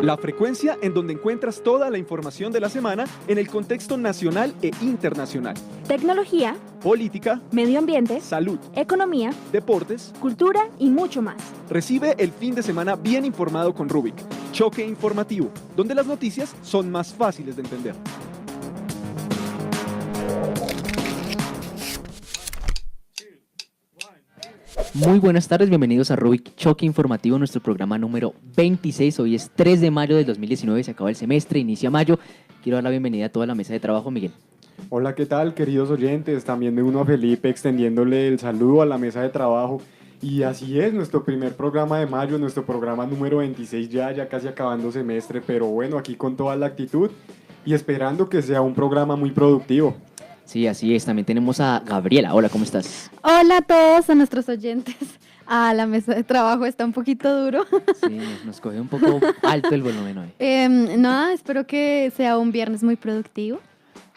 La frecuencia en donde encuentras toda la información de la semana en el contexto nacional e internacional. Tecnología, política, medio ambiente, salud, economía, deportes, cultura y mucho más. Recibe el fin de semana bien informado con Rubik. Choque informativo, donde las noticias son más fáciles de entender. Muy buenas tardes, bienvenidos a Rubik Choque Informativo, nuestro programa número 26. Hoy es 3 de mayo del 2019, se acaba el semestre, inicia mayo. Quiero dar la bienvenida a toda la mesa de trabajo, Miguel. Hola, ¿qué tal, queridos oyentes? También me uno a Felipe extendiéndole el saludo a la mesa de trabajo. Y así es, nuestro primer programa de mayo, nuestro programa número 26 ya casi acabando semestre, pero bueno, aquí con toda la actitud y esperando que sea un programa muy productivo. Sí, así es. También tenemos a Gabriela. Hola, ¿cómo estás? Hola a todos, a nuestros oyentes. La mesa de trabajo está un poquito duro. Sí, nos coge un poco alto el volumen hoy. Nada, espero que sea un viernes muy productivo.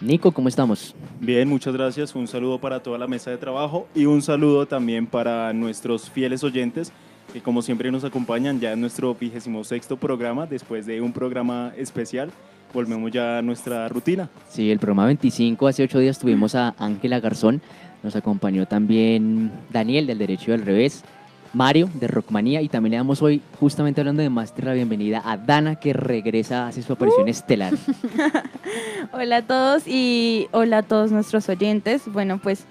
Nico, ¿cómo estamos? Bien, muchas gracias. Un saludo para toda la mesa de trabajo y un saludo también para nuestros fieles oyentes que como siempre nos acompañan ya en nuestro 26º programa, después de un programa especial. Volvemos ya a nuestra rutina. Sí, el programa 25, hace 8 días tuvimos a Ángela Garzón, nos acompañó también Daniel del Derecho y al Revés, Mario de Rockmanía, y también le damos hoy, justamente hablando de máster, la bienvenida a Dana, que regresa, hace su aparición estelar. Hola a todos y hola a todos nuestros oyentes. Bueno, pues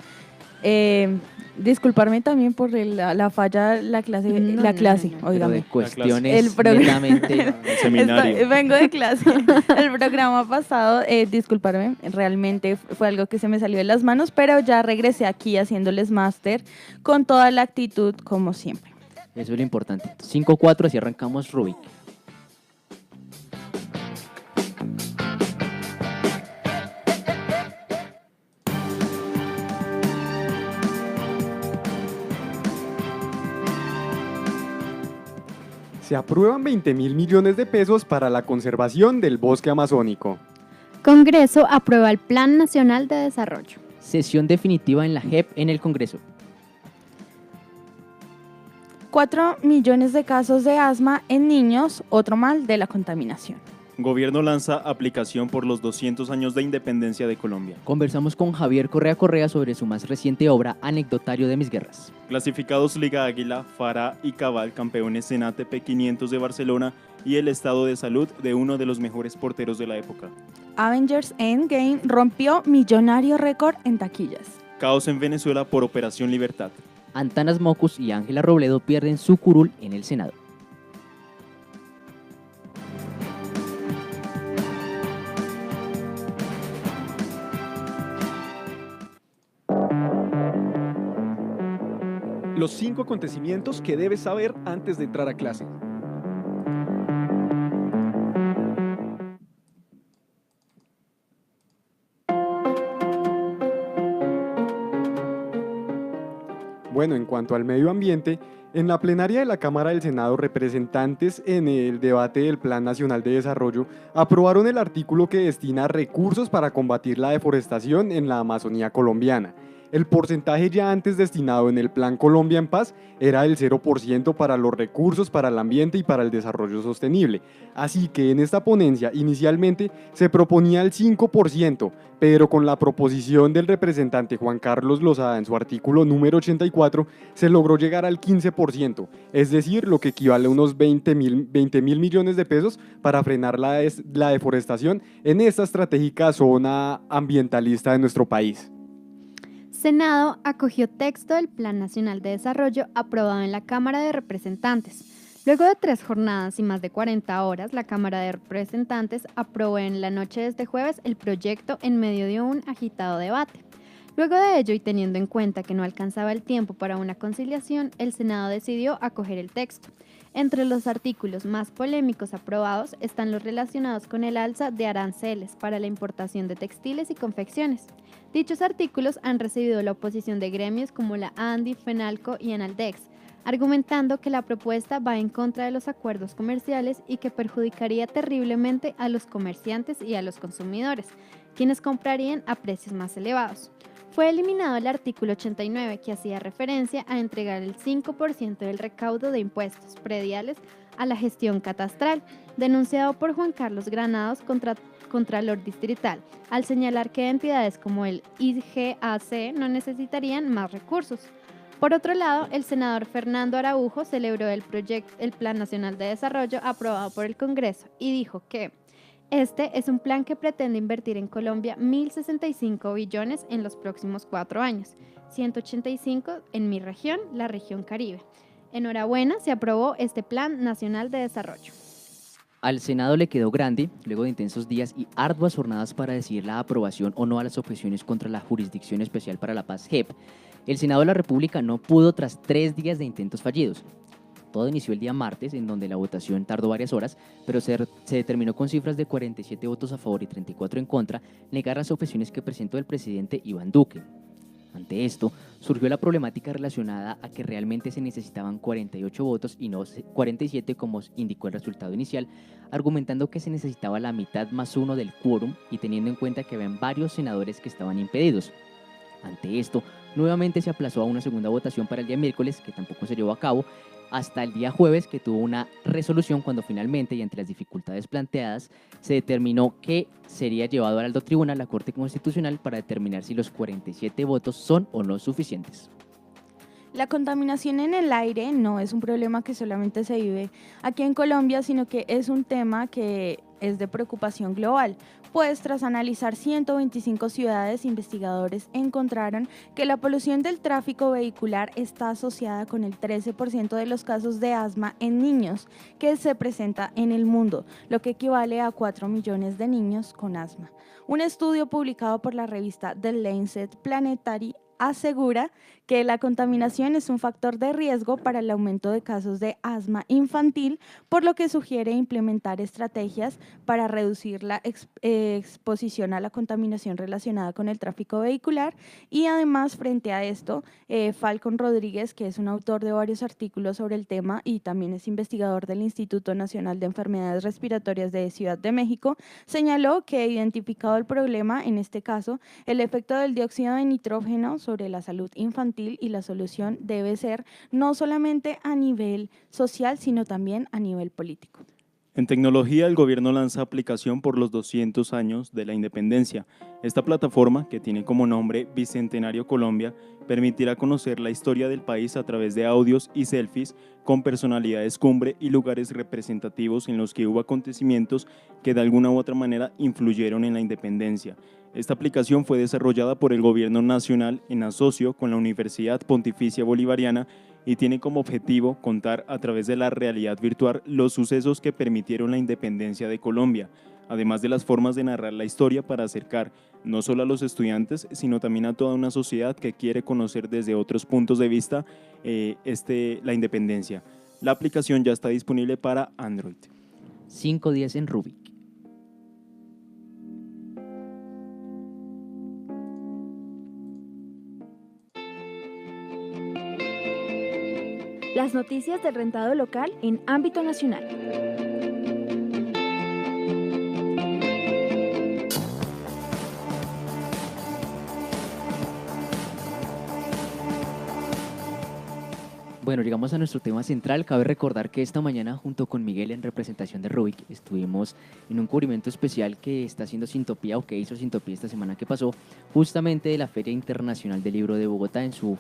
disculparme también por la falla, la clase, Pero óigame. de cuestiones El programa. netamente... Seminario. Vengo de clase. El programa pasado, disculparme, realmente fue algo que se me salió de las manos, pero ya regresé aquí haciéndoles máster con toda la actitud como siempre. Eso es lo importante. 5-4, así arrancamos Rubik. Se aprueban 20.000 millones de pesos para la conservación del bosque amazónico. Congreso aprueba el Plan Nacional de Desarrollo. Sesión definitiva en la JEP en el Congreso. 4 millones de casos de asma en niños, otro mal de la contaminación. Gobierno lanza aplicación por los 200 años de independencia de Colombia. Conversamos con Javier Correa sobre su más reciente obra, Anecdotario de mis guerras. Clasificados Liga Águila, Farah y Cabal, campeones en ATP 500 de Barcelona y el estado de salud de uno de los mejores porteros de la época. Avengers Endgame rompió millonario récord en taquillas. Caos en Venezuela por Operación Libertad. Antanas Mocus y Ángela Robledo pierden su curul en el Senado. Los 5 acontecimientos que debes saber antes de entrar a clase. Bueno, en cuanto al medio ambiente, en la plenaria de la Cámara del Senado, representantes en el debate del Plan Nacional de Desarrollo aprobaron el artículo que destina recursos para combatir la deforestación en la Amazonía colombiana. El porcentaje ya antes destinado en el Plan Colombia en Paz era del 0% para los recursos, para el ambiente y para el desarrollo sostenible. Así que en esta ponencia inicialmente se proponía el 5%, pero con la proposición del representante Juan Carlos Lozada en su artículo número 84 se logró llegar al 15%, es decir, lo que equivale a unos 20 mil millones de pesos para frenar la deforestación en esta estratégica zona ambientalista de nuestro país. Senado acogió texto del Plan Nacional de Desarrollo aprobado en la Cámara de Representantes. Luego de 3 jornadas y más de 40 horas, la Cámara de Representantes aprobó en la noche de este jueves el proyecto en medio de un agitado debate. Luego de ello, y teniendo en cuenta que no alcanzaba el tiempo para una conciliación, el Senado decidió acoger el texto. Entre los artículos más polémicos aprobados están los relacionados con el alza de aranceles para la importación de textiles y confecciones. Dichos artículos han recibido la oposición de gremios como la ANDI, FENALCO y ENALDEX, argumentando que la propuesta va en contra de los acuerdos comerciales y que perjudicaría terriblemente a los comerciantes y a los consumidores, quienes comprarían a precios más elevados. Fue eliminado el artículo 89, que hacía referencia a entregar el 5% del recaudo de impuestos prediales a la gestión catastral, denunciado por Juan Carlos Granados, Contralor Distrital, al señalar que entidades como el IGAC no necesitarían más recursos. Por otro lado, el senador Fernando Araujo celebró el Plan Nacional de Desarrollo aprobado por el Congreso y dijo que este es un plan que pretende invertir en Colombia 1.065 billones en los próximos 4 años, 185 en mi región, la región Caribe. Enhorabuena, se aprobó este Plan Nacional de Desarrollo. Al Senado le quedó grande, luego de intensos días y arduas jornadas para decidir la aprobación o no a las objeciones contra la Jurisdicción Especial para la Paz, JEP, el Senado de la República no pudo tras 3 días de intentos fallidos. Todo inició el día martes, en donde la votación tardó varias horas, pero se determinó con cifras de 47 votos a favor y 34 en contra, negar las objeciones que presentó el presidente Iván Duque. Ante esto, surgió la problemática relacionada a que realmente se necesitaban 48 votos y no 47 como indicó el resultado inicial, argumentando que se necesitaba la mitad más 1 del quórum y teniendo en cuenta que habían varios senadores que estaban impedidos. Ante esto, nuevamente se aplazó a una segunda votación para el día miércoles, que tampoco se llevó a cabo, hasta el día jueves, que tuvo una resolución cuando finalmente, y ante las dificultades planteadas, se determinó que sería llevado al alto tribunal, la Corte Constitucional, para determinar si los 47 votos son o no suficientes. La contaminación en el aire no es un problema que solamente se vive aquí en Colombia, sino que es un tema que es de preocupación global, pues tras analizar 125 ciudades, investigadores encontraron que la polución del tráfico vehicular está asociada con el 13% de los casos de asma en niños que se presenta en el mundo, lo que equivale a 4 millones de niños con asma. Un estudio publicado por la revista The Lancet Planetary asegura que la contaminación es un factor de riesgo para el aumento de casos de asma infantil, por lo que sugiere implementar estrategias para reducir la exposición a la contaminación relacionada con el tráfico vehicular. Y además, frente a esto, Falcon Rodríguez, que es un autor de varios artículos sobre el tema y también es investigador del Instituto Nacional de Enfermedades Respiratorias de Ciudad de México, señaló que identificado el problema, en este caso, el efecto del dióxido de nitrógeno sobre la salud infantil, y la solución debe ser no solamente a nivel social, sino también a nivel político. En tecnología, el gobierno lanza aplicación por los 200 años de la independencia. Esta plataforma, que tiene como nombre Bicentenario Colombia, permitirá conocer la historia del país a través de audios y selfies con personalidades cumbre y lugares representativos en los que hubo acontecimientos que de alguna u otra manera influyeron en la independencia. Esta aplicación fue desarrollada por el Gobierno Nacional en asocio con la Universidad Pontificia Bolivariana y tiene como objetivo contar a través de la realidad virtual los sucesos que permitieron la independencia de Colombia, además de las formas de narrar la historia para acercar no solo a los estudiantes, sino también a toda una sociedad que quiere conocer desde otros puntos de vista la independencia. La aplicación ya está disponible para Android. 5 días en Rubik. Las noticias del rentado local en ámbito nacional. Bueno, llegamos a nuestro tema central. Cabe recordar que esta mañana, junto con Miguel en representación de Rubik, estuvimos en un cubrimiento especial que está haciendo Sintopía, o que hizo Sintopía esta semana que pasó, justamente de la Feria Internacional del Libro de Bogotá en su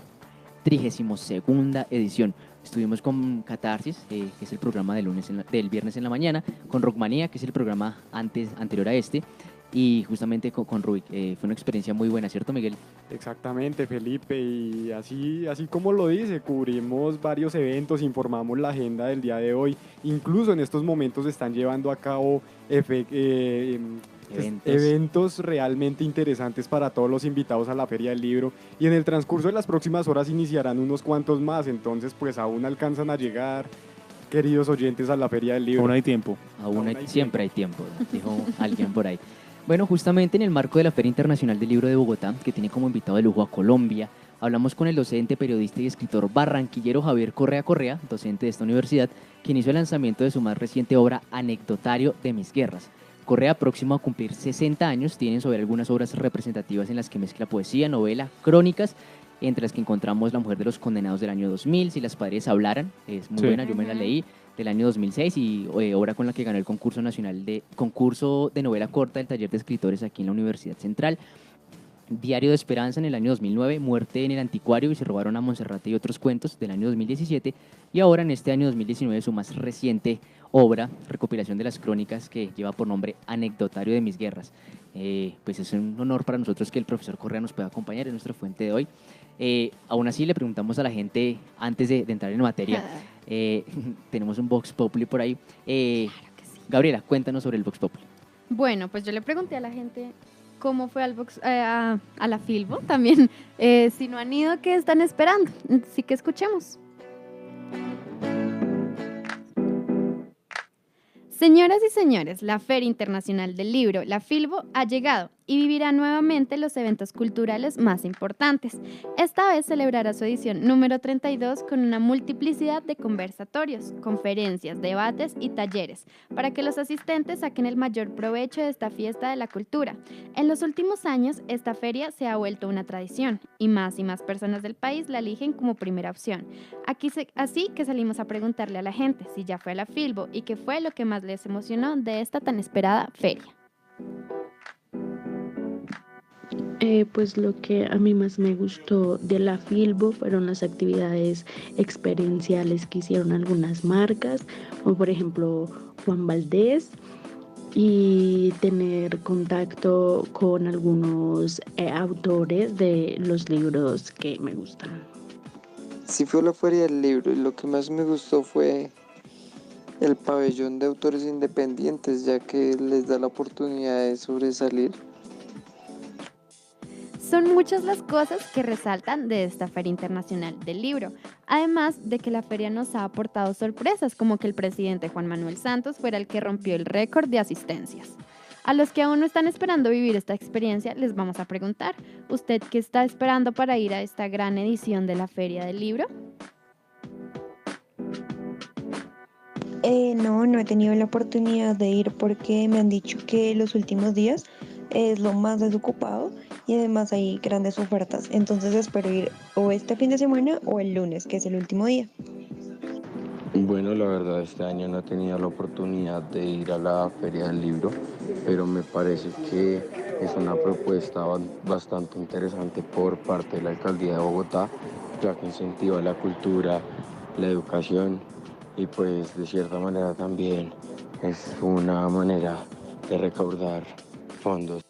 32ª edición. Estuvimos con Catarsis, que es el programa del viernes en la mañana, con Rockmanía, que es el programa anterior a este, y justamente con Rubik. Fue una experiencia muy buena, ¿cierto, Miguel? Exactamente, Felipe, y así como lo dice, cubrimos varios eventos, informamos la agenda del día de hoy, incluso en estos momentos se están llevando a cabo eventos realmente interesantes para todos los invitados a la Feria del Libro, y en el transcurso de las próximas horas iniciarán unos cuantos más, entonces pues aún alcanzan a llegar, queridos oyentes, a la Feria del Libro. Aún hay tiempo. Siempre hay tiempo, dijo alguien por ahí. Bueno, justamente en el marco de la Feria Internacional del Libro de Bogotá, que tiene como invitado de lujo a Colombia, hablamos con el docente, periodista y escritor barranquillero Javier Correa, docente de esta universidad, quien hizo el lanzamiento de su más reciente obra, Anecdotario de mis guerras. Correa, próximo a cumplir 60 años, tiene sobre algunas obras representativas en las que mezcla poesía, novela, crónicas, entre las que encontramos La mujer de los condenados del año 2000, Si las paredes hablaran, es muy buena, yo me la leí. del año 2006 y obra con la que ganó el concurso de novela corta del taller de escritores aquí en la Universidad Central. Diario de Esperanza en el año 2009, Muerte en el Anticuario y Se robaron a Monserrate y otros cuentos del año 2017 y ahora en este año 2019 su más reciente obra, recopilación de las crónicas que lleva por nombre Anecdotario de mis guerras. Pues es un honor para nosotros que el profesor Correa nos pueda acompañar, es nuestra fuente de hoy. Aún así le preguntamos a la gente antes de entrar en materia, tenemos un Vox Populi por ahí. Claro que sí. Gabriela, cuéntanos sobre el Vox Populi. Bueno, pues yo le pregunté a la gente cómo fue a la Filbo también, si no han ido, ¿qué están esperando? Así que escuchemos. Señoras y señores, la Feria Internacional del Libro, la Filbo, ha llegado y vivirá nuevamente los eventos culturales más importantes. Esta vez celebrará su edición número 32 con una multiplicidad de conversatorios, conferencias, debates y talleres, para que los asistentes saquen el mayor provecho de esta fiesta de la cultura. En los últimos años, esta feria se ha vuelto una tradición y más personas del país la eligen como primera opción. Así que salimos a preguntarle a la gente si ya fue a la Filbo y qué fue lo que más les emocionó de esta tan esperada feria. Pues lo que a mí más me gustó de la Filbo fueron las actividades experienciales que hicieron algunas marcas, como por ejemplo Juan Valdés, y tener contacto con algunos autores de los libros que me gustan. Sí, fue a la Feria del Libro y lo que más me gustó fue el pabellón de autores independientes, ya que les da la oportunidad de sobresalir. Son muchas las cosas que resaltan de esta Feria Internacional del Libro, además de que la feria nos ha aportado sorpresas, como que el presidente Juan Manuel Santos fuera el que rompió el récord de asistencias. A los que aún no están esperando vivir esta experiencia, les vamos a preguntar, ¿usted qué está esperando para ir a esta gran edición de la Feria del Libro? No he tenido la oportunidad de ir porque me han dicho que los últimos días es lo más desocupado y además hay grandes ofertas. Entonces espero ir o este fin de semana o el lunes, que es el último día. Bueno, la verdad este año no he tenido la oportunidad de ir a la Feria del Libro, pero me parece que es una propuesta bastante interesante por parte de la Alcaldía de Bogotá, ya que incentiva la cultura, la educación y pues de cierta manera también es una manera de recaudar fondos.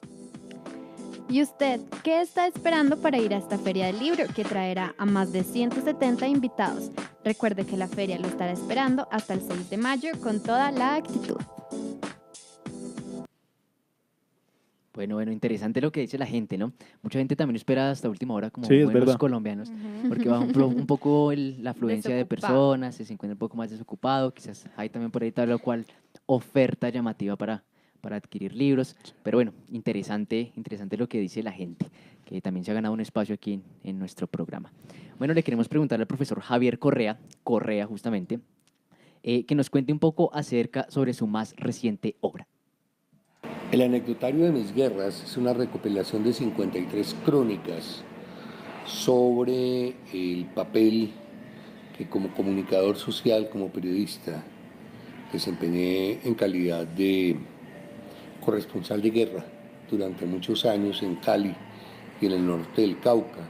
¿Y usted qué está esperando para ir a esta Feria del Libro, que traerá a más de 170 invitados? Recuerde que la feria lo estará esperando hasta el 6 de mayo con toda la actitud. Bueno, interesante lo que dice la gente, ¿no? Mucha gente también espera hasta última hora como Sí, es buenos verdad. colombianos, porque baja un poco la afluencia de Desocupado. personas, se encuentra un poco más desocupado, quizás hay también por ahí tal o cual oferta llamativa para adquirir libros, pero bueno, interesante lo que dice la gente, que también se ha ganado un espacio aquí en nuestro programa. Bueno, le queremos preguntar al profesor Javier Correa justamente, que nos cuente un poco sobre su más reciente obra. El Anecdotario de mis guerras es una recopilación de 53 crónicas sobre el papel que como comunicador social, como periodista, desempeñé en calidad de corresponsal de guerra durante muchos años en Cali y en el norte del Cauca,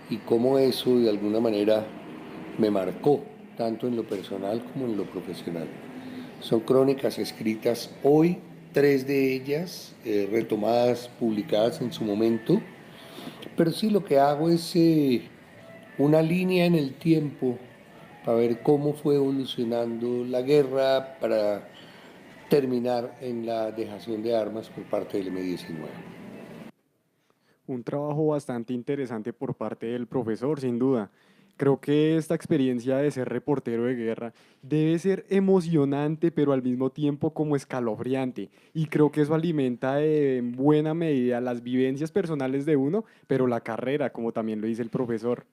y cómo eso de alguna manera me marcó tanto en lo personal como en lo profesional. Son crónicas escritas hoy, 3 de ellas retomadas, publicadas en su momento, pero sí lo que hago es una línea en el tiempo para ver cómo fue evolucionando la guerra para terminar en la dejación de armas por parte del M-19. Un trabajo bastante interesante por parte del profesor, sin duda. Creo que esta experiencia de ser reportero de guerra debe ser emocionante, pero al mismo tiempo como escalofriante. Y creo que eso alimenta en buena medida las vivencias personales de uno, pero la carrera, como también lo dice el profesor.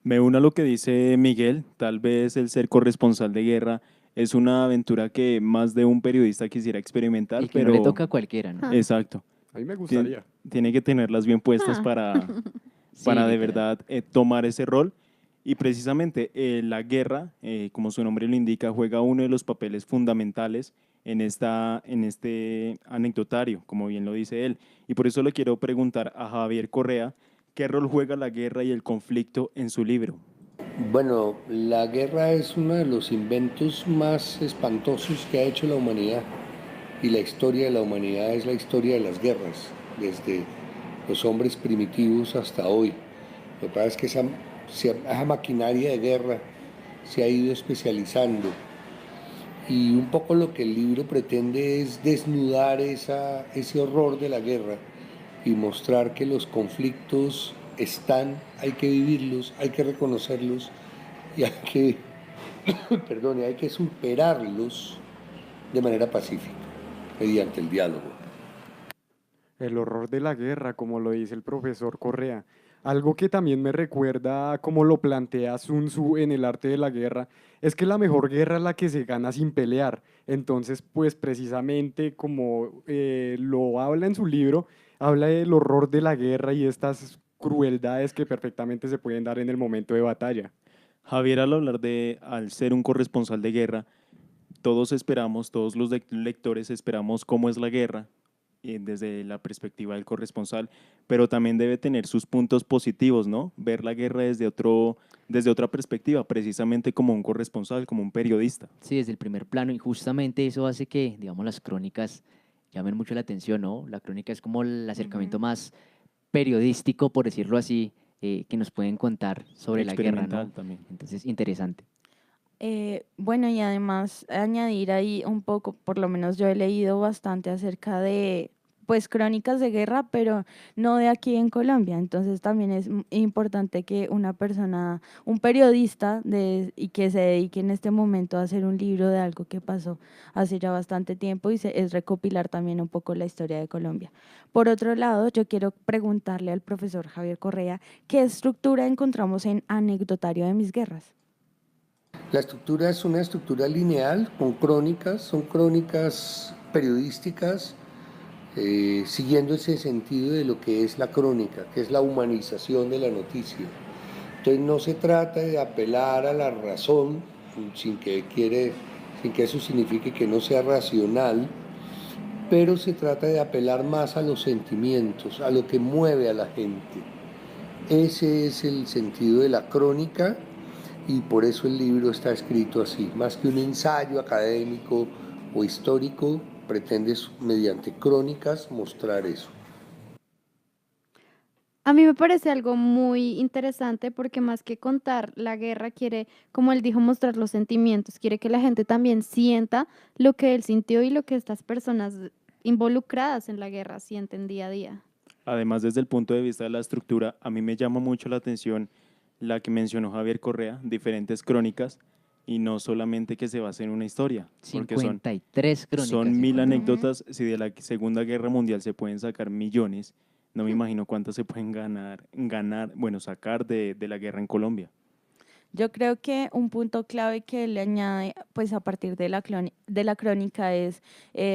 Me uno a lo que dice Miguel, tal vez el ser corresponsal de guerra es una aventura que más de un periodista quisiera experimentar, Y que pero no le toca a cualquiera, ¿no? Exacto. A mí me gustaría. Tiene que tenerlas bien puestas para Sí, de verdad tomar ese rol. Y precisamente la guerra, como su nombre lo indica, juega uno de los papeles fundamentales en este anecdotario, como bien lo dice él. Y por eso le quiero preguntar a Javier Correa, ¿qué rol juega la guerra y el conflicto en su libro? Bueno, la guerra es uno de los inventos más espantosos que ha hecho la humanidad. Y la historia de la humanidad es la historia de las guerras, desde los hombres primitivos hasta hoy. Lo que pasa es que esa maquinaria de guerra se ha ido especializando. Y un poco lo que el libro pretende es desnudar ese horror de la guerra y mostrar que los conflictos están, hay que vivirlos, hay que reconocerlos y hay que, hay que superarlos de manera pacífica, mediante el diálogo. El horror de la guerra, como lo dice el profesor Correa. Algo que también me recuerda como lo plantea Sun Tzu en El arte de la guerra, es que la mejor guerra es la que se gana sin pelear. Entonces, pues precisamente como lo habla en su libro, habla del horror de la guerra y estas crueldades que perfectamente se pueden dar en el momento de batalla. Javier, al ser un corresponsal de guerra, todos los lectores esperamos cómo es la guerra desde la perspectiva del corresponsal, pero también debe tener sus puntos positivos, ¿no? Ver la guerra desde otra perspectiva, precisamente como un corresponsal, como un periodista. Sí, desde el primer plano, y justamente eso hace que, digamos, las crónicas llamen mucho la atención, ¿no? La crónica es como el acercamiento más periodístico, por decirlo así, que nos pueden contar sobre la guerra, ¿no? También. Entonces, interesante. Bueno, y además añadir ahí un poco, por lo menos yo he leído bastante acerca de pues crónicas de guerra, pero no de aquí en Colombia. Entonces también es importante que una persona, un periodista y que se dedique en este momento a hacer un libro de algo que pasó hace ya bastante tiempo es recopilar también un poco la historia de Colombia. Por otro lado, yo quiero preguntarle al profesor Javier Correa, ¿qué estructura encontramos en Anecdotario de mis guerras? La estructura es una estructura lineal con crónicas, son crónicas periodísticas, siguiendo ese sentido de lo que es la crónica, que es la humanización de la noticia. Entonces no se trata de apelar a la razón, sin que eso signifique que no sea racional, pero se trata de apelar más a los sentimientos, a lo que mueve a la gente. Ese es el sentido de la crónica y por eso el libro está escrito así, más que un ensayo académico o histórico, pretende mediante crónicas mostrar eso. A mí me parece algo muy interesante porque más que contar la guerra quiere, como él dijo, mostrar los sentimientos, quiere que la gente también sienta lo que él sintió y lo que estas personas involucradas en la guerra sienten día a día. Además, desde el punto de vista de la estructura, a mí me llama mucho la atención la que mencionó Javier Correa, diferentes crónicas, y no solamente que se base en una historia. 53 crónicas. Son 1000 anécdotas, si de la Segunda Guerra Mundial se pueden sacar millones, no me imagino cuántas se pueden sacar de la guerra en Colombia. Yo creo que un punto clave que le añade, pues a partir de la crónica es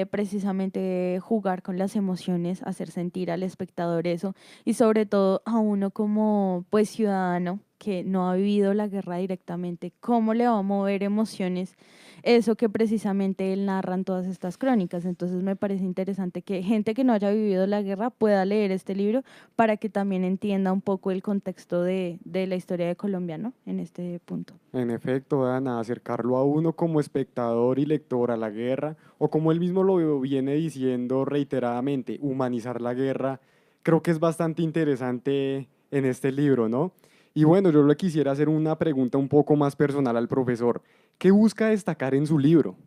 precisamente jugar con las emociones, hacer sentir al espectador eso y sobre todo a uno como pues ciudadano que no ha vivido la guerra directamente, cómo le va a mover emociones eso que precisamente él narra en todas estas crónicas. Entonces me parece interesante que gente que no haya vivido la guerra pueda leer este libro para que también entienda un poco el contexto de la historia de Colombia, ¿no? En este punto. En efecto, Ana, acercarlo a uno como espectador y lector a la guerra, o como él mismo lo viene diciendo reiteradamente, humanizar la guerra, creo que es bastante interesante en este libro, ¿no? Y bueno, yo le quisiera hacer una pregunta un poco más personal al profesor. ¿Qué busca destacar en su libro?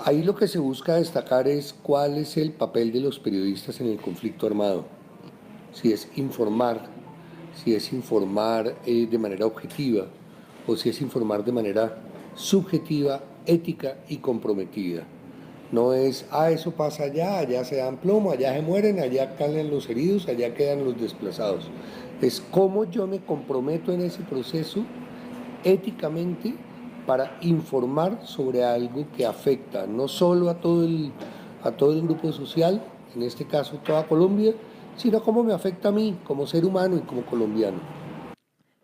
Ahí lo que se busca destacar es cuál es el papel de los periodistas en el conflicto armado. Si es informar de manera objetiva o si es informar de manera subjetiva, ética y comprometida. No es, eso pasa allá se dan plomo, allá se mueren, allá caen los heridos, allá quedan los desplazados. Es cómo yo me comprometo en ese proceso éticamente para informar sobre algo que afecta no solo a todo el grupo social, en este caso toda Colombia, sino cómo me afecta a mí como ser humano y como colombiano.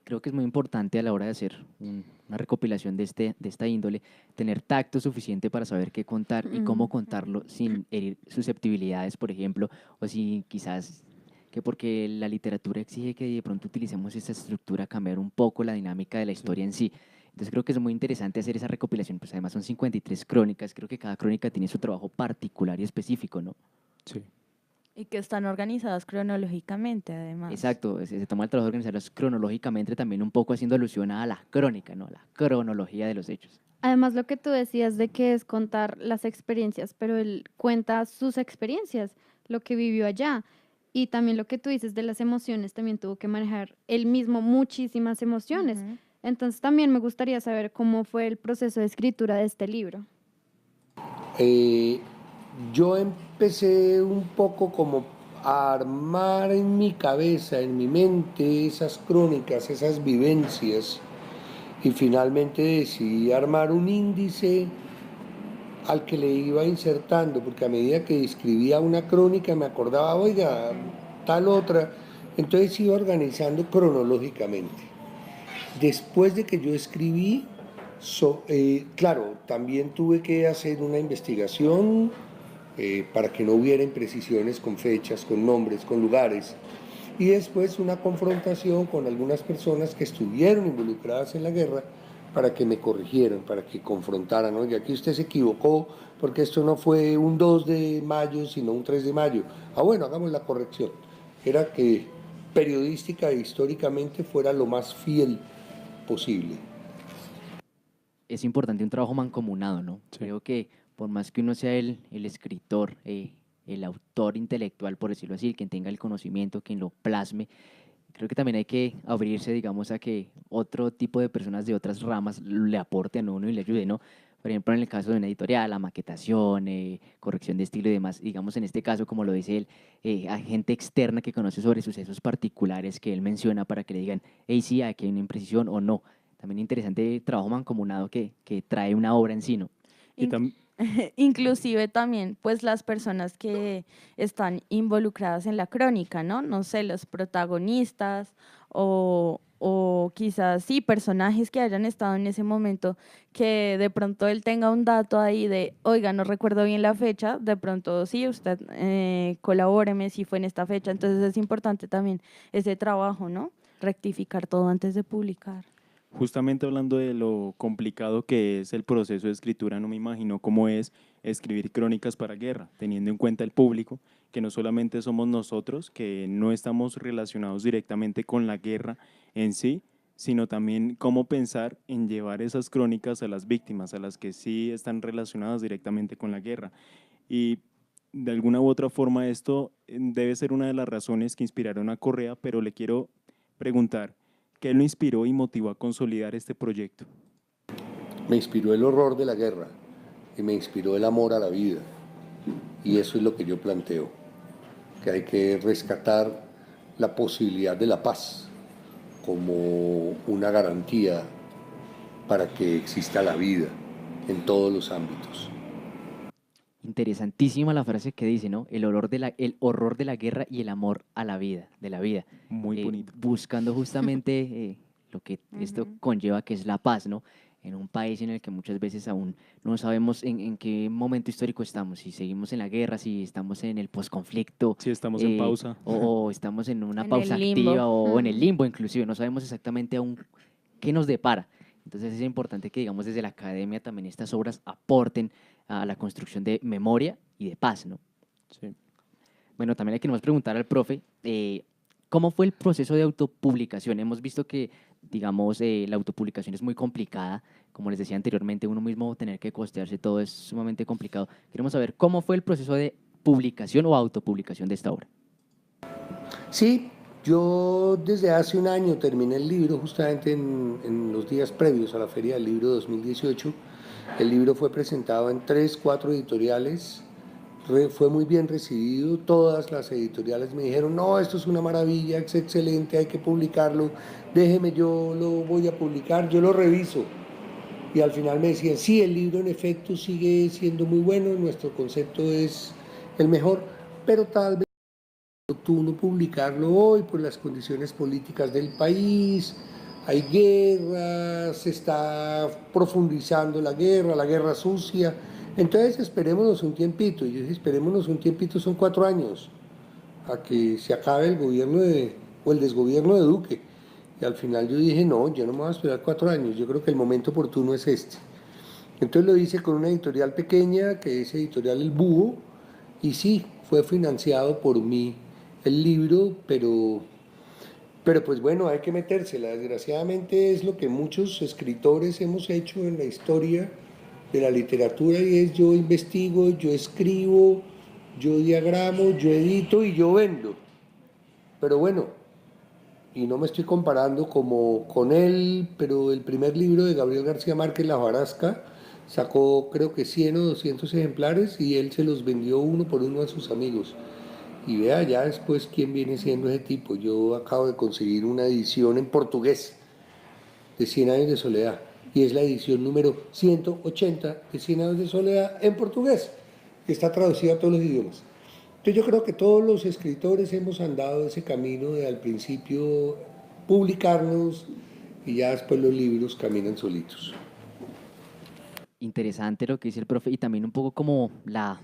creo que es muy importante a la hora de hacer una recopilación de esta índole, tener tacto suficiente para saber qué contar y cómo contarlo sin herir susceptibilidades, por ejemplo, o si quizás que porque la literatura exige que de pronto utilicemos esa estructura, cambiar un poco la dinámica de la historia en sí. Entonces creo que es muy interesante hacer esa recopilación, pues además son 53 crónicas, creo que cada crónica tiene su trabajo particular y específico, ¿no? Sí. Y que están organizadas cronológicamente, además. Exacto, se toma el trabajo de organizarlas cronológicamente, también un poco haciendo alusión a la crónica, ¿no? La cronología de los hechos. Además, lo que tú decías de que es contar las experiencias, pero él cuenta sus experiencias, lo que vivió allá. Y también lo que tú dices de las emociones, también tuvo que manejar él mismo muchísimas emociones. Entonces también me gustaría saber cómo fue el proceso de escritura de este libro. Yo empecé un poco como a armar en mi cabeza, en mi mente, esas crónicas, esas vivencias, y finalmente decidí armar un índice al que le iba insertando, porque a medida que escribía una crónica me acordaba, oiga, tal otra, entonces iba organizando cronológicamente. Después de que yo escribí, claro, también tuve que hacer una investigación para que no hubiera imprecisiones con fechas, con nombres, con lugares, y después una confrontación con algunas personas que estuvieron involucradas en la guerra para que me corrigieran, para que confrontaran, oye, aquí usted se equivocó porque esto no fue un 2 de mayo, sino un 3 de mayo. Ah, bueno, hagamos la corrección. Era que periodística e históricamente fuera lo más fiel posible. Es importante un trabajo mancomunado, ¿no? Sí. Creo que por más que uno sea el escritor, el autor intelectual, por decirlo así, quien tenga el conocimiento, quien lo plasme, creo que también hay que abrirse, digamos, a que otro tipo de personas de otras ramas le aporten a uno y le ayuden, ¿no? Por ejemplo, en el caso de una editorial, la maquetación, corrección de estilo y demás, digamos en este caso, como lo dice él, a gente externa que conoce sobre sucesos particulares que él menciona para que le digan, hey, sí, aquí hay una imprecisión o no. También interesante trabajo mancomunado que trae una obra en sí, ¿no? Inclusive también, pues las personas que están involucradas en la crónica, ¿no? No sé, los protagonistas o quizás sí, personajes que hayan estado en ese momento, que de pronto él tenga un dato ahí de, oiga, no recuerdo bien la fecha, de pronto sí, usted colabóreme si fue en esta fecha. Entonces es importante también ese trabajo, ¿no? Rectificar todo antes de publicar. Justamente hablando de lo complicado que es el proceso de escritura, no me imagino cómo es escribir crónicas para guerra, teniendo en cuenta el público, que no solamente somos nosotros, que no estamos relacionados directamente con la guerra en sí, sino también cómo pensar en llevar esas crónicas a las víctimas, a las que sí están relacionadas directamente con la guerra. Y de alguna u otra forma esto debe ser una de las razones que inspiraron a Correa, pero le quiero preguntar, ¿qué lo inspiró y motivó a consolidar este proyecto? Me inspiró el horror de la guerra y me inspiró el amor a la vida. Y eso es lo que yo planteo, que hay que rescatar la posibilidad de la paz como una garantía para que exista la vida en todos los ámbitos. Interesantísima la frase que dice, ¿no? El horror de la guerra y el amor a la vida, de la vida. Muy bonito. Buscando justamente lo que esto conlleva, que es la paz, ¿no? En un país en el que muchas veces aún no sabemos en qué momento histórico estamos, si seguimos en la guerra, si estamos en el posconflicto. Si estamos en pausa. O estamos en una pausa activa o en el limbo inclusive, no sabemos exactamente aún qué nos depara. Entonces es importante que, digamos, desde la academia también estas obras aporten a la construcción de memoria y de paz, ¿no? Sí. Bueno, también le queremos preguntar al profe, ¿cómo fue el proceso de autopublicación? Hemos visto que, digamos, la autopublicación es muy complicada. Como les decía anteriormente, uno mismo tener que costearse todo es sumamente complicado. Queremos saber cómo fue el proceso de publicación o autopublicación de esta obra. Sí, yo desde hace un año terminé el libro, justamente en los días previos a la Feria del Libro 2018. El libro fue presentado en 3, 4 editoriales, fue muy bien recibido, todas las editoriales me dijeron, no, esto es una maravilla, es excelente, hay que publicarlo, déjeme, yo lo voy a publicar, yo lo reviso. Y al final me decían, sí, el libro en efecto sigue siendo muy bueno, nuestro concepto es el mejor, pero tal vez tú no publicarlo hoy por las condiciones políticas del país, hay guerra, se está profundizando la guerra sucia. Entonces esperémonos un tiempito. Y yo dije, esperémonos un tiempito, son 4 años, a que se acabe el gobierno o el desgobierno de Duque. Y al final yo dije, no, yo no me voy a esperar 4 años, yo creo que el momento oportuno es este. Entonces lo hice con una editorial pequeña, que es Editorial El Búho, y sí, fue financiado por mí el libro, pero pues bueno, hay que metérsela. Desgraciadamente es lo que muchos escritores hemos hecho en la historia de la literatura, y es: yo investigo, yo escribo, yo diagramo, yo edito y yo vendo. Pero bueno, y no me estoy comparando como con él, pero el primer libro de Gabriel García Márquez, La Hojarasca, sacó creo que 100 o 200 ejemplares y él se los vendió uno por uno a sus amigos. Y vea ya después quién viene siendo ese tipo. Yo acabo de conseguir una edición en portugués de 100 años de soledad, y es la edición número 180 de 100 años de soledad en portugués, que está traducida a todos los idiomas. Entonces yo creo que todos los escritores hemos andado ese camino de al principio publicarnos, y ya después los libros caminan solitos. Interesante lo que dice el profe, y también un poco como la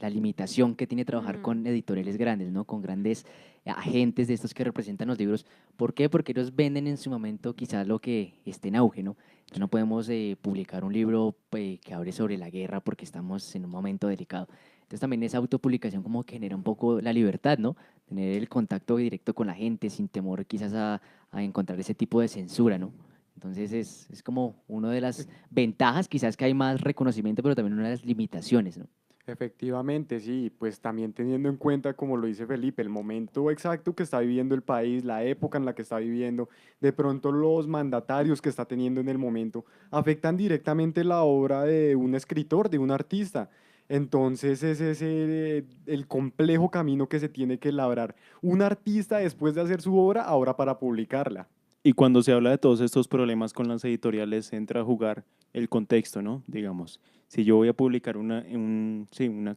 limitación que tiene trabajar con editoriales grandes, ¿no? Con grandes agentes de estos que representan los libros. ¿Por qué? Porque ellos venden en su momento quizás lo que esté en auge, ¿no? Entonces no podemos publicar un libro que hable sobre la guerra porque estamos en un momento delicado. Entonces también esa autopublicación como que genera un poco la libertad, ¿no? Tener el contacto directo con la gente sin temor quizás a encontrar ese tipo de censura, ¿no? Entonces es como una de las ventajas, quizás que hay más reconocimiento, pero también una de las limitaciones, ¿no? Efectivamente, sí, pues también teniendo en cuenta, como lo dice Felipe, el momento exacto que está viviendo el país, la época en la que está viviendo, de pronto los mandatarios que está teniendo en el momento, afectan directamente la obra de un escritor, de un artista. Entonces ese es el complejo camino que se tiene que labrar un artista después de hacer su obra, ahora para publicarla. Y cuando se habla de todos estos problemas con las editoriales, entra a jugar el contexto, ¿no? Digamos, si yo voy a publicar una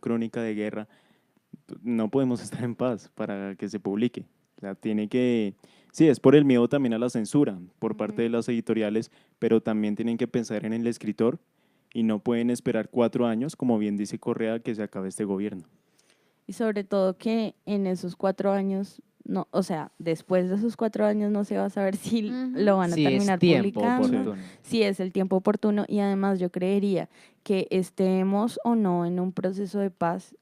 crónica de guerra, no podemos estar en paz para que se publique. O sea, es por el miedo también a la censura por parte de las editoriales, pero también tienen que pensar en el escritor y no pueden esperar 4 años, como bien dice Correa, que se acabe este gobierno. Y sobre todo que en esos 4 años, no, o sea, después de esos 4 años no se va a saber si lo van a terminar publicando, si es el tiempo oportuno. Y además yo creería que estemos o no en un proceso de paz,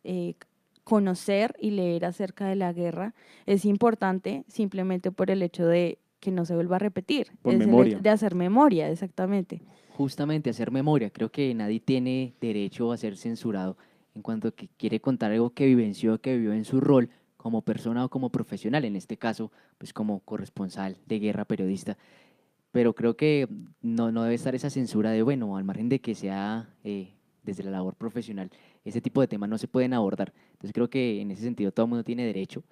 conocer y leer acerca de la guerra es importante simplemente por el hecho de que no se vuelva a repetir. Por memoria. De hacer memoria, exactamente. Justamente hacer memoria. Creo que nadie tiene derecho a ser censurado en cuanto a que quiere contar algo que vivenció, que vivió en su rol como persona o como profesional, en este caso, pues como corresponsal de guerra, periodista. Pero creo que no debe estar esa censura de, bueno, al margen de que sea desde la labor profesional, ese tipo de temas no se pueden abordar. Entonces creo que en ese sentido todo el mundo tiene derecho,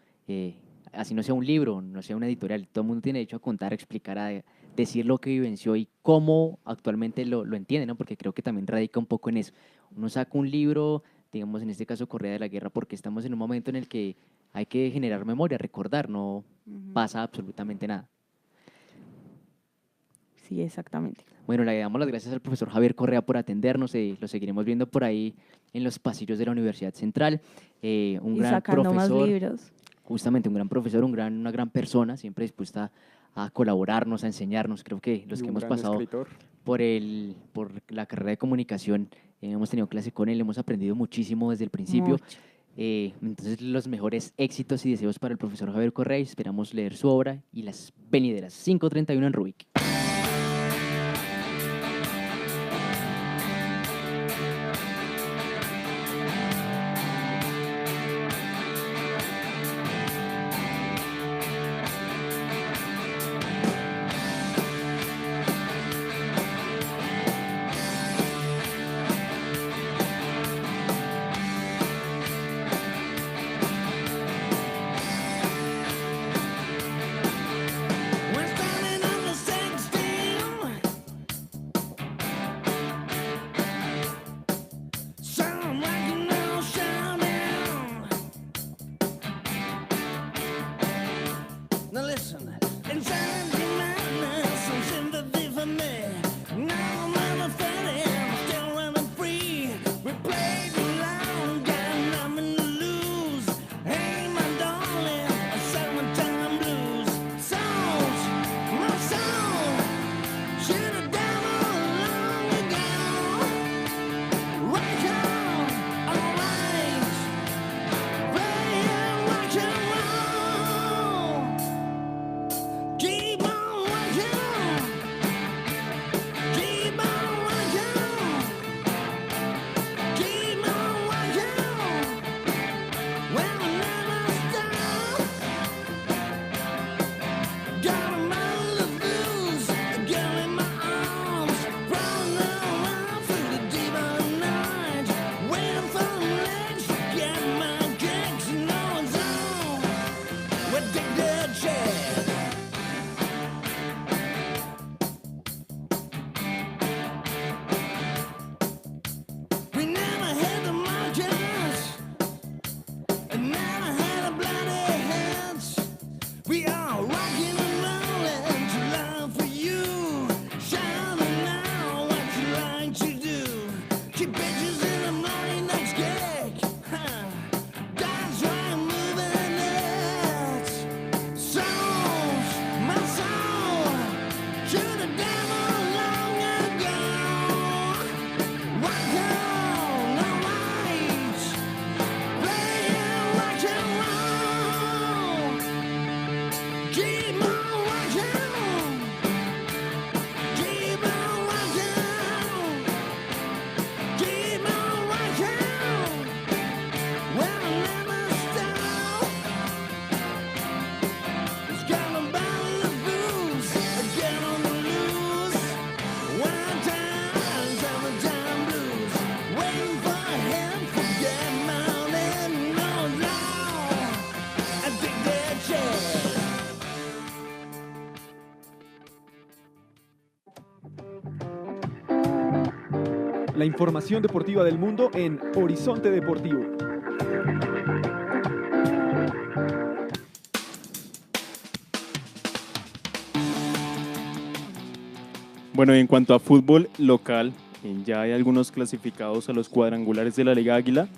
así no sea un libro, no sea una editorial, todo el mundo tiene derecho a contar, a explicar, a decir lo que vivenció y cómo actualmente lo entiende, ¿no? Porque creo que también radica un poco en eso. Uno saca un libro, digamos en este caso Correa de la Guerra, porque estamos en un momento en el que hay que generar memoria, recordar, no pasa absolutamente nada. Sí, exactamente. Bueno, le damos las gracias al profesor Javier Correa por atendernos, lo seguiremos viendo por ahí en los pasillos de la Universidad Central. Un gran sacando profesor, más libros. Justamente un gran profesor, una gran persona, siempre dispuesta a colaborarnos, a enseñarnos. Creo que los que hemos pasado por la carrera de comunicación, hemos tenido clase con él, hemos aprendido muchísimo desde el principio. Entonces los mejores éxitos y deseos para el profesor Javier Correa, y esperamos leer su obra y las venideras 5:31 en Rubik. We're standing on the La información deportiva del mundo en Horizonte Deportivo. Bueno, en cuanto a fútbol local, ya hay algunos clasificados a los cuadrangulares de la Liga Águila.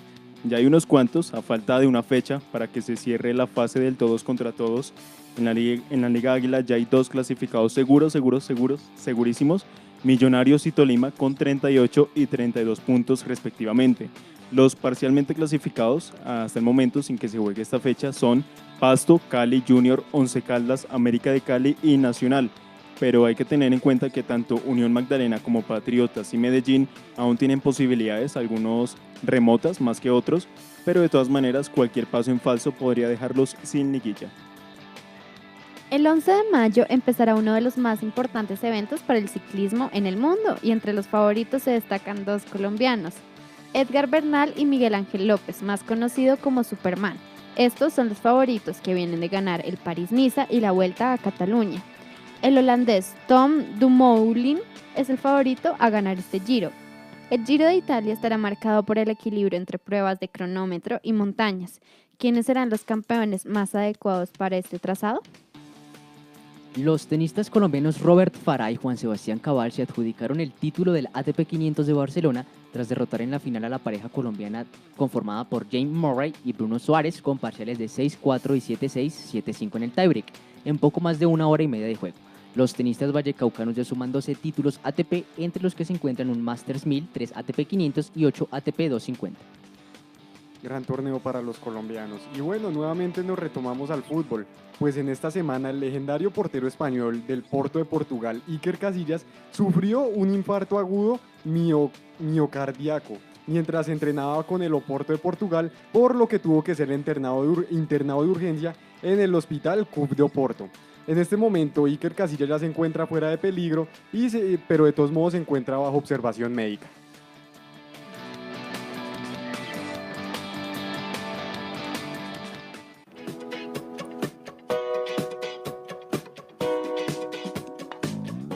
Ya hay unos cuantos, a falta de una fecha para que se cierre la fase del todos contra todos. En la Liga Águila ya hay 2 clasificados segurísimos, Millonarios y Tolima con 38 y 32 puntos respectivamente. Los parcialmente clasificados hasta el momento sin que se juegue esta fecha son Pasto, Cali, Junior, Once Caldas, América de Cali y Nacional. Pero hay que tener en cuenta que tanto Unión Magdalena como Patriotas y Medellín aún tienen posibilidades, algunos remotas más que otros, pero de todas maneras cualquier paso en falso podría dejarlos sin liguilla. El 11 de mayo empezará uno de los más importantes eventos para el ciclismo en el mundo y entre los favoritos se destacan 2 colombianos, Edgar Bernal y Miguel Ángel López, más conocido como Superman. Estos son los favoritos que vienen de ganar el París-Niza y la Vuelta a Cataluña. El holandés Tom Dumoulin es el favorito a ganar este Giro. El Giro de Italia estará marcado por el equilibrio entre pruebas de cronómetro y montañas. ¿Quiénes serán los campeones más adecuados para este trazado? Los tenistas colombianos Robert Farah y Juan Sebastián Cabal se adjudicaron el título del ATP 500 de Barcelona tras derrotar en la final a la pareja colombiana conformada por James Murray y Bruno Suárez con parciales de 6-4 y 7-6, 7-5 en el tiebreak, en poco más de 1 hora y media de juego. Los tenistas vallecaucanos ya suman 12 títulos ATP, entre los que se encuentran un Masters 1000, 3 ATP 500 y 8 ATP 250. Gran torneo para los colombianos. Y bueno, nuevamente nos retomamos al fútbol, pues en esta semana el legendario portero español del Porto de Portugal, Iker Casillas, sufrió un infarto agudo miocardíaco mientras entrenaba con el Oporto de Portugal, por lo que tuvo que ser internado de urgencia en el Hospital CUP de Oporto. En este momento Iker Casillas ya se encuentra fuera de peligro, pero de todos modos se encuentra bajo observación médica.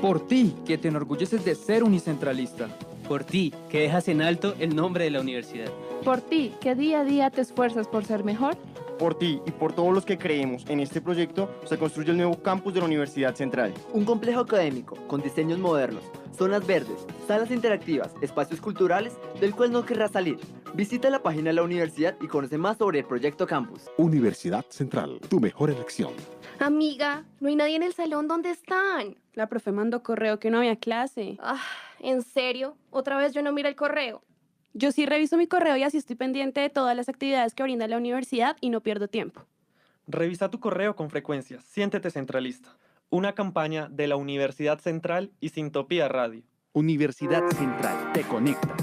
Por ti, que te enorgulleces de ser unicentralista. Por ti, que dejas en alto el nombre de la universidad. Por ti, que día a día te esfuerzas por ser mejor. Por ti y por todos los que creemos en este proyecto, se construye el nuevo campus de la Universidad Central. Un complejo académico con diseños modernos, zonas verdes, salas interactivas, espacios culturales, del cual no querrás salir. Visita la página de la universidad y conoce más sobre el proyecto campus. Universidad Central, tu mejor elección. Amiga, no hay nadie en el salón. ¿Dónde están? La profe mandó correo que no había clase. ¿En serio? ¿Otra vez yo no miro el correo? Yo sí reviso mi correo y así estoy pendiente de todas las actividades que brinda la universidad y no pierdo tiempo. Revisa tu correo con frecuencia. Siéntete centralista. Una campaña de la Universidad Central y Sintopía Radio. Universidad Central, te conecta.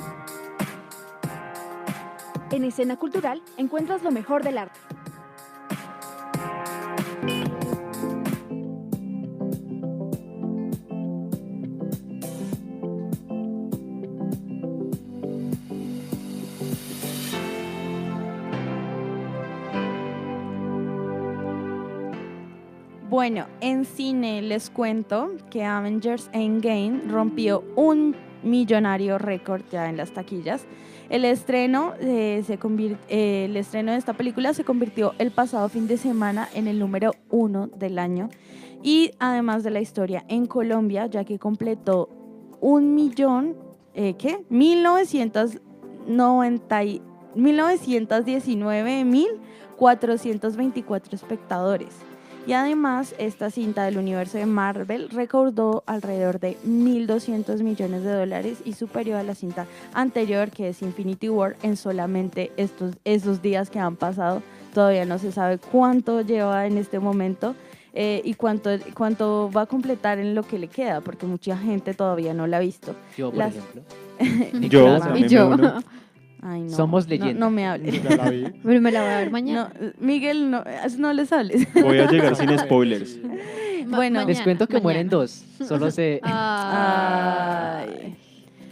En Escena Cultural encuentras lo mejor del arte. Bueno, en cine les cuento que Avengers Endgame rompió un millonario récord ya en las taquillas. El estreno de esta película se convirtió el pasado fin de semana en el número 1 del año y además de la historia en Colombia, ya que completó 1919.424 espectadores. Y además, esta cinta del universo de Marvel recaudó alrededor de $1.200 millones y superó a la cinta anterior, que es Infinity War, en solamente esos días que han pasado. Todavía no se sabe cuánto lleva en este momento y cuánto va a completar en lo que le queda, porque mucha gente todavía no la ha visto. Yo, por ejemplo. Yo. Ay, no, somos leyendas. No me hables. Ya la vi. Pero me la voy a ver mañana. No, Miguel, no les hables. Voy a llegar sin spoilers. Bueno, les cuento que mueren 2. Solo se... Ay.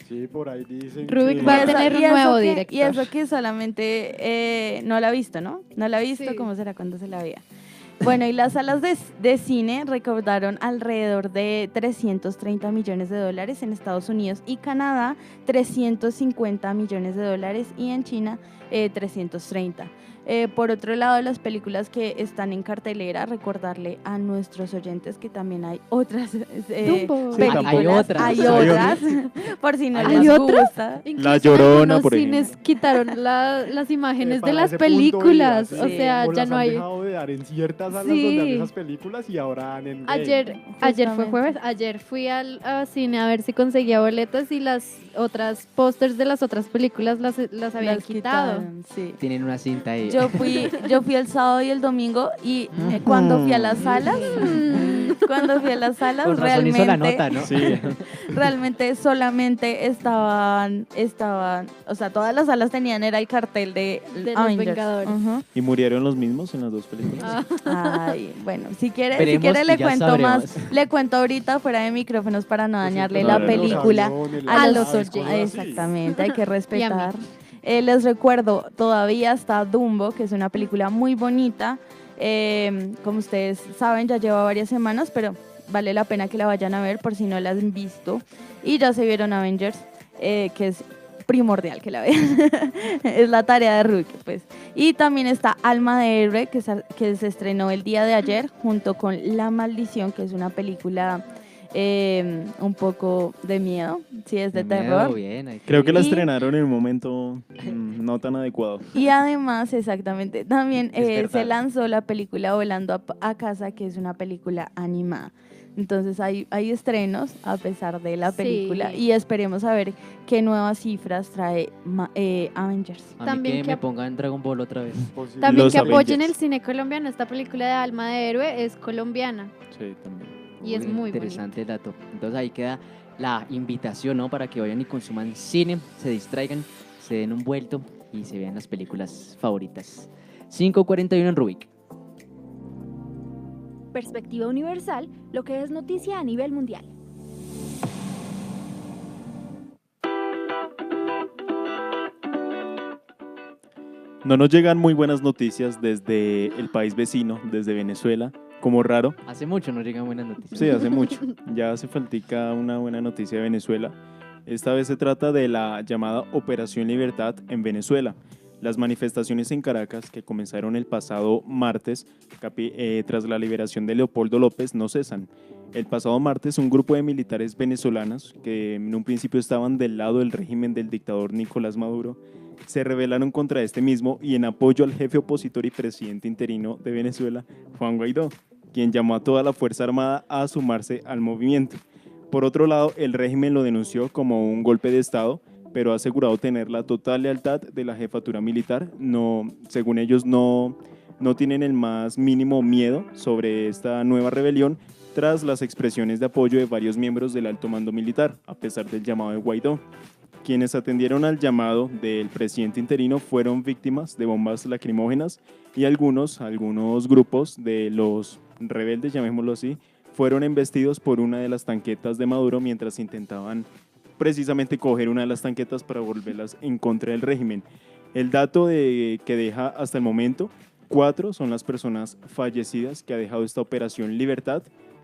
Sí, por ahí dicen Rubik va a tener un nuevo director. Y eso que solamente no la ha visto, ¿no? No la ha visto, Sí. ¿Cómo será cuando se la vea? Bueno, y las salas de cine recaudaron alrededor de 330 millones de dólares en Estados Unidos y Canadá, 350 millones de dólares y en China 330. Por otro lado, las películas que están en cartelera, recordarle a nuestros oyentes que también hay otras películas. Hay otras, por si no les gusta. Incluso La Llorona, algunos por ejemplo. cines quitaron las imágenes de Para las ese punto películas, iba, o sí. sea, O ya las no han hay. dejado de dar en ciertas salas Sí. donde dan esas películas y ahora dan en Ayer fue jueves, ayer fui al cine a ver si conseguía boletos y las otras pósters de las otras películas las habían Las quitado. quitaron, sí. Tienen una cinta ahí. Yo fui el sábado y el domingo y cuando fui a las salas, Con razón hizo la nota, ¿no? Sí. realmente solamente estaban, o sea, todas las salas tenían era el cartel de los Avengers. Vengadores. Ujú. ¿Y murieron los mismos en las dos películas? Ay, bueno, si quiere Esperemos le y ya cuento sabremos. más, le cuento ahorita fuera de micrófonos para no dañarle no, la no, película a los oyentes. Exactamente, hay que respetar. Les recuerdo, todavía está Dumbo, que es una película muy bonita. Como ustedes saben, ya lleva varias semanas, pero vale la pena que la vayan a ver por si no la han visto. Y ya se vieron Avengers, que es primordial que la vean. Es la tarea de Rubik, pues. Y también está Alma de Héroe, que se estrenó el día de ayer, junto con La Maldición, que es una película un poco de miedo, sí, es de terror. Creo que la Y- estrenaron en un momento no tan adecuado. Y además, exactamente, también Es se verdad. lanzó la película Volando a casa, que es una película animada. Entonces hay estrenos a pesar de la Sí. película y esperemos a ver qué nuevas cifras trae Avengers. A mí También que que me ap- pongan Dragon Ball otra vez. También Los que apoyen Avengers. el cine colombiano. Esta película de Alma de Héroe es colombiana Sí, también. y es muy interesante el dato. Entonces ahí queda la invitación, ¿no? Para que vayan y consuman cine, se distraigan, se den un vuelto y se vean las películas favoritas. 5:41 en Rubik. Perspectiva Universal, lo que es noticia a nivel mundial. No nos llegan muy buenas noticias desde el país vecino, desde Venezuela, como raro. Hace mucho no llegan buenas noticias. Sí, hace mucho. Ya hace faltica una buena noticia de Venezuela. Esta vez se trata de la llamada Operación Libertad en Venezuela. Las manifestaciones en Caracas, que comenzaron el pasado martes tras la liberación de Leopoldo López, no cesan. El pasado martes, un grupo de militares venezolanos, que en un principio estaban del lado del régimen del dictador Nicolás Maduro, se rebelaron contra este mismo y en apoyo al jefe opositor y presidente interino de Venezuela, Juan Guaidó, quien llamó a toda la Fuerza Armada a sumarse al movimiento. Por otro lado, el régimen lo denunció como un golpe de Estado, pero ha asegurado tener la total lealtad de la jefatura militar. No, según ellos, no tienen el más mínimo miedo sobre esta nueva rebelión tras las expresiones de apoyo de varios miembros del alto mando militar, a pesar del llamado de Guaidó. Quienes atendieron al llamado del presidente interino fueron víctimas de bombas lacrimógenas y algunos grupos de los rebeldes, llamémoslo así, fueron embestidos por una de las tanquetas de Maduro mientras intentaban precisamente coger una de las tanquetas para volverlas en contra del régimen. El dato que deja hasta el momento, 4 son las personas fallecidas que ha dejado esta Operación Libertad,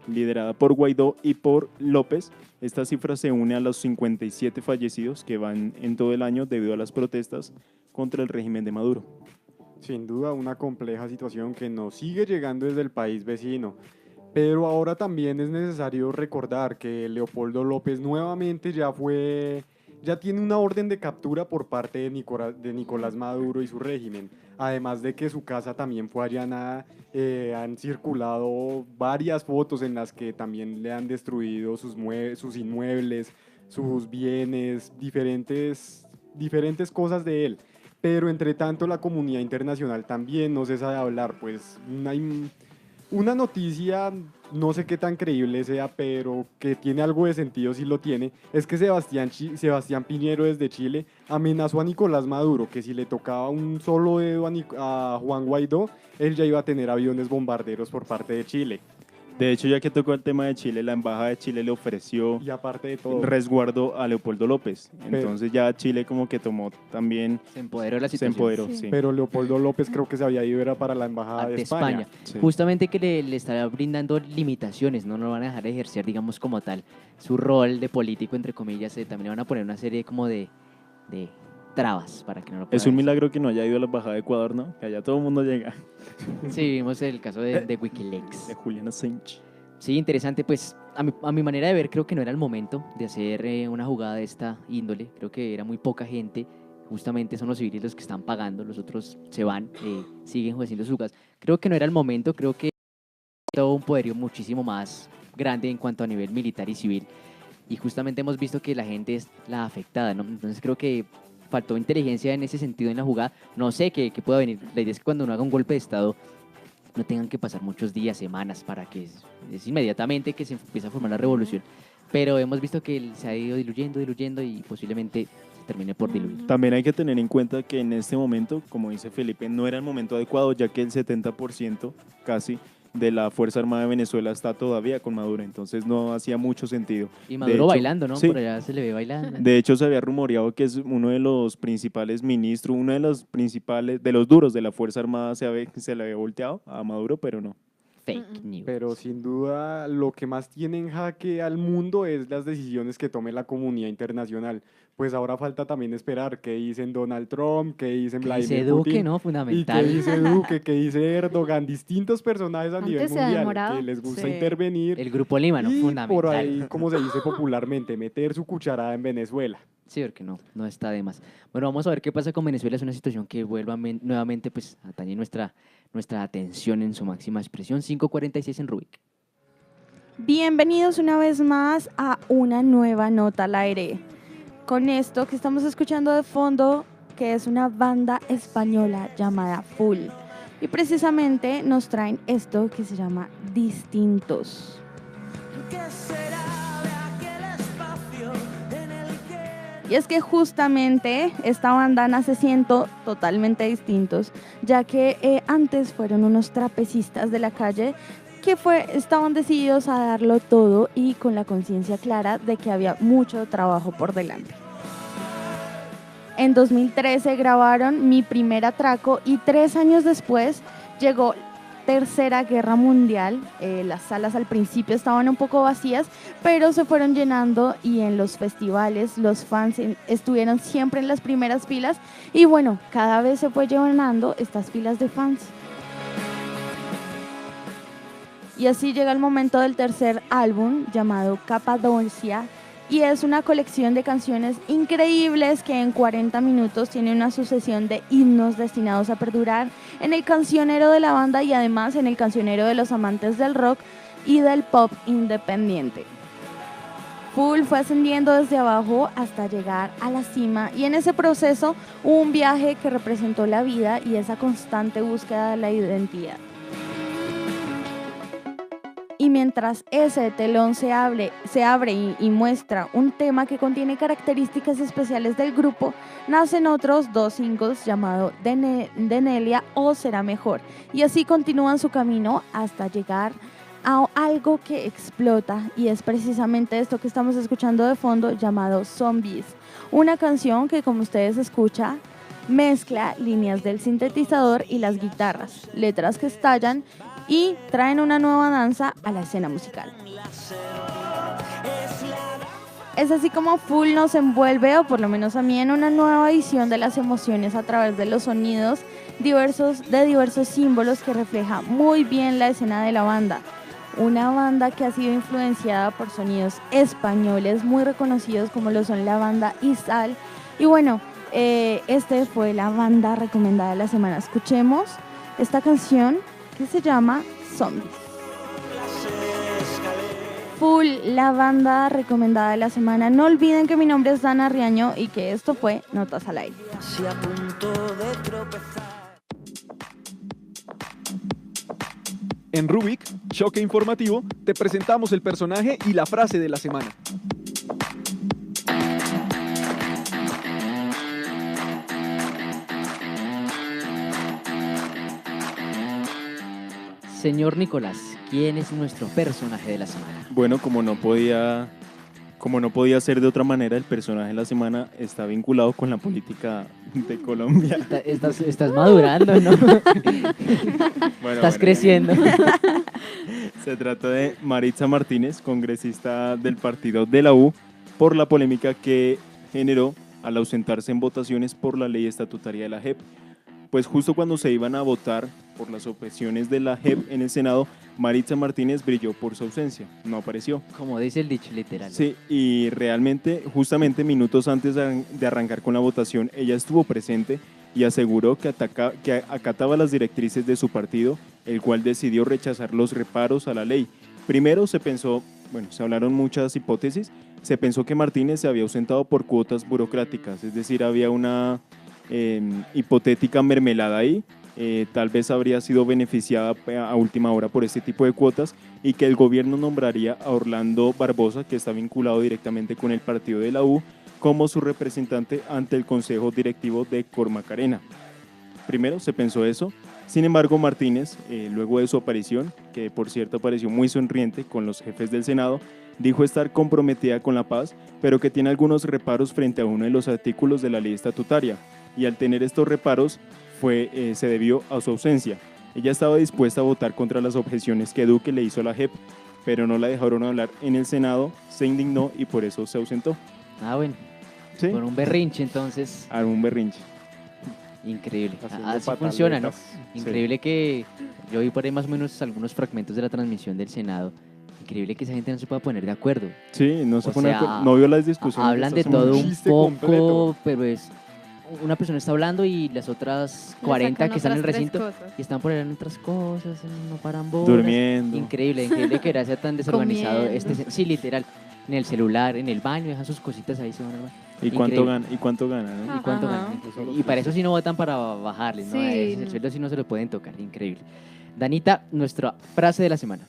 liderada por Guaidó y por López. Esta cifra se une a los 57 fallecidos que van en todo el año debido a las protestas contra el régimen de Maduro. Sin duda una compleja situación que nos sigue llegando desde el país vecino. Pero ahora también es necesario recordar que Leopoldo López nuevamente ya tiene una orden de captura por parte de Nicolás Maduro y su régimen. Además de que su casa también fue allanada, han circulado varias fotos en las que también le han destruido sus inmuebles, sus bienes, diferentes cosas de él. Pero entre tanto la comunidad internacional también no cesa de hablar, pues hay una noticia, no sé qué tan creíble sea, pero que tiene algo de sentido si lo tiene, es que Sebastián Piñero desde Chile amenazó a Nicolás Maduro que si le tocaba un solo dedo a Juan Guaidó, él ya iba a tener aviones bombarderos por parte de Chile. De hecho, ya que tocó el tema de Chile, la Embajada de Chile le ofreció Y aparte de todo, resguardo a Leopoldo López. Pero- Entonces ya Chile como que tomó también... Se empoderó de la Se situación. empoderó, Sí. sí. pero Leopoldo López creo que se había ido era para la embajada de Ante España. Sí. Justamente que le estará brindando limitaciones, no lo van a dejar ejercer, digamos, como tal, su rol de político, entre comillas, también le van a poner una serie como de trabas para que no lo pueda Es un ejercer. milagro que no haya ido a la Embajada de Ecuador, ¿no? Que allá todo el mundo llega. Sí, vimos el caso de Wikileaks. De Julian Assange. Sí, interesante, pues a mi manera de ver creo que no era el momento de hacer una jugada de esta índole, creo que era muy poca gente, justamente son los civiles los que están pagando, los otros se van, siguen haciendo su gas. Creo que no era el momento, creo que todo un poderío muchísimo más grande en cuanto a nivel militar y civil, y justamente hemos visto que la gente es la afectada, ¿no? Entonces creo que faltó inteligencia en ese sentido en la jugada, no sé qué pueda venir, la idea es que cuando uno haga un golpe de estado no tengan que pasar muchos días, semanas, para que es inmediatamente que se empiece a formar la revolución. Pero hemos visto que se ha ido diluyendo y posiblemente se termine por diluir. También hay que tener en cuenta que en este momento, como dice Felipe, no era el momento adecuado, ya que el 70% casi de la Fuerza Armada de Venezuela está todavía con Maduro, entonces no hacía mucho sentido. Y De Maduro hecho, bailando, ¿no? sí. Por allá se le ve bailando. De hecho, se había rumoreado que es uno de los principales ministros, uno de los principales, de los duros de la Fuerza Armada se le había volteado a Maduro, pero no. Fake news. Pero sin duda lo que más tiene en jaque al mundo es las decisiones que tome la comunidad internacional. Pues ahora falta también esperar qué dicen Donald Trump, qué dicen Que Vladimir dice Duque, Putin, ¿no? y Fundamental. qué dice Duque, qué dice Erdogan, distintos personajes a Antes nivel se ha mundial demorado. que les gusta Sí. intervenir El Grupo Lima, ¿no? y Fundamental. por ahí, como se dice popularmente, meter su cucharada en Venezuela. Sí, porque no está de más. Bueno, vamos a ver qué pasa con Venezuela. Es una situación que nuevamente pues atañe nuestra atención en su máxima expresión. 5:46 en Rubik. Bienvenidos una vez más a una nueva nota al aire. Con esto que estamos escuchando de fondo, que es una banda española llamada Full. Y precisamente nos traen esto que se llama Distintos. Y es que justamente esta banda nace siendo totalmente distintos, ya que antes fueron unos trapecistas de la calle que estaban decididos a darlo todo y con la conciencia clara de que había mucho trabajo por delante. En 2013 grabaron Mi Primer Atraco y 3 años después llegó Tercera Guerra Mundial. Las salas al principio estaban un poco vacías, pero se fueron llenando y en los festivales los fans estuvieron siempre en las primeras filas y bueno, cada vez se fue llenando estas filas de fans. Y así llega el momento del tercer álbum llamado Capadocia y es una colección de canciones increíbles que en 40 minutos tiene una sucesión de himnos destinados a perdurar en el cancionero de la banda y además en el cancionero de los amantes del rock y del pop independiente. Full fue ascendiendo desde abajo hasta llegar a la cima y en ese proceso hubo un viaje que representó la vida y esa constante búsqueda de la identidad. Y mientras ese telón se abre y muestra un tema que contiene características especiales del grupo, nacen otros 2 singles llamados Denelia o Será Mejor. Y así continúan su camino hasta llegar a algo que explota y es precisamente esto que estamos escuchando de fondo llamado Zombies. Una canción que, como ustedes escuchan, mezcla líneas del sintetizador y las guitarras, letras que estallan y traen una nueva danza a la escena musical. Es así como Full nos envuelve, o por lo menos a mí, en una nueva visión de las emociones a través de los sonidos de diversos símbolos que refleja muy bien la escena de la banda. Una banda que ha sido influenciada por sonidos españoles muy reconocidos como lo son la banda Izal. Y bueno, este fue la banda recomendada de la semana. Escuchemos esta canción que se llama Zombies. Full, la banda recomendada de la semana. No olviden que mi nombre es Dana Riaño y que esto fue Notas al Aire. En Rubik, Choque Informativo, te presentamos el personaje y la frase de la semana. Señor Nicolás, ¿quién es nuestro personaje de la semana? Bueno, como no podía ser de otra manera, el personaje de la semana está vinculado con la política de Colombia. Estás madurando, ¿no? Estás creciendo. Se trata de Maritza Martínez, congresista del partido de la U, por la polémica que generó al ausentarse en votaciones por la ley estatutaria de la JEP. Pues justo cuando se iban a votar por las objeciones de la JEP en el Senado, Maritza Martínez brilló por su ausencia, no apareció. Como dice el dicho literal. Sí, y realmente, justamente minutos antes de arrancar con la votación, ella estuvo presente y aseguró que acataba las directrices de su partido, el cual decidió rechazar los reparos a la ley. Primero se hablaron muchas hipótesis, se pensó que Martínez se había ausentado por cuotas burocráticas, es decir, había una hipotética mermelada ahí, tal vez habría sido beneficiada a última hora por este tipo de cuotas y que el gobierno nombraría a Orlando Barbosa, que está vinculado directamente con el partido de la U, como su representante ante el Consejo Directivo de Cormacarena. Primero se pensó eso, sin embargo Martínez, luego de su aparición, que por cierto apareció muy sonriente con los jefes del Senado, dijo estar comprometida con la paz, pero que tiene algunos reparos frente a uno de los artículos de la ley estatutaria, y al tener estos reparos se debió a su ausencia. Ella estaba dispuesta a votar contra las objeciones que Duque le hizo a la JEP, pero no la dejaron hablar en el Senado, se indignó y por eso se ausentó. Ah, bueno. ¿Sí? Por un berrinche, entonces. Un berrinche. Increíble. Haciendo Así pataletas. funciona, ¿no? Sí. Increíble que yo vi por ahí más o menos algunos fragmentos de la transmisión del Senado. Increíble que esa gente no se pueda poner de acuerdo. Sí, no se O pone de sea, acuerdo. No vio las discusiones. Hablan de Estas son todo un chiste poco, completo. pero es una persona está hablando y las otras 40 que están en el recinto y están por ahí en otras cosas, no paran bolas. Durmiendo. Increíble que era ser tan desorganizado. Comiendo. Sí, literal. En el celular, en el baño, dejan sus cositas ahí, se van al baño. ¿Y cuánto gana? ¿Y cuánto gana? ¿No? ¿Y cuánto Ajá. ganan? Y para eso sí no votan para bajarles, ¿no? Sí. El sueldo sí no se lo pueden tocar, increíble. Danita, nuestra frase de la semana.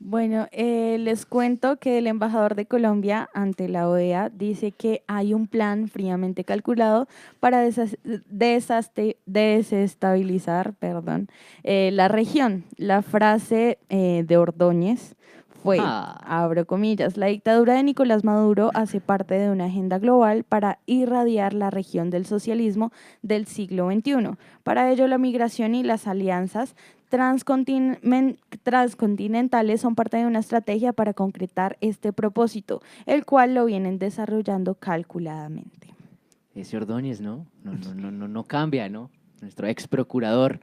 Bueno, les cuento que el embajador de Colombia ante la OEA dice que hay un plan fríamente calculado para desestabilizar la región. La frase de Ordóñez fue, abro comillas, la dictadura de Nicolás Maduro hace parte de una agenda global para irradiar la región del socialismo del siglo XXI. Para ello, la migración y las alianzas transcontinentales son parte de una estrategia para concretar este propósito, el cual lo vienen desarrollando calculadamente. Ese Ordóñez, ¿no? No cambia, ¿no? Nuestro ex procurador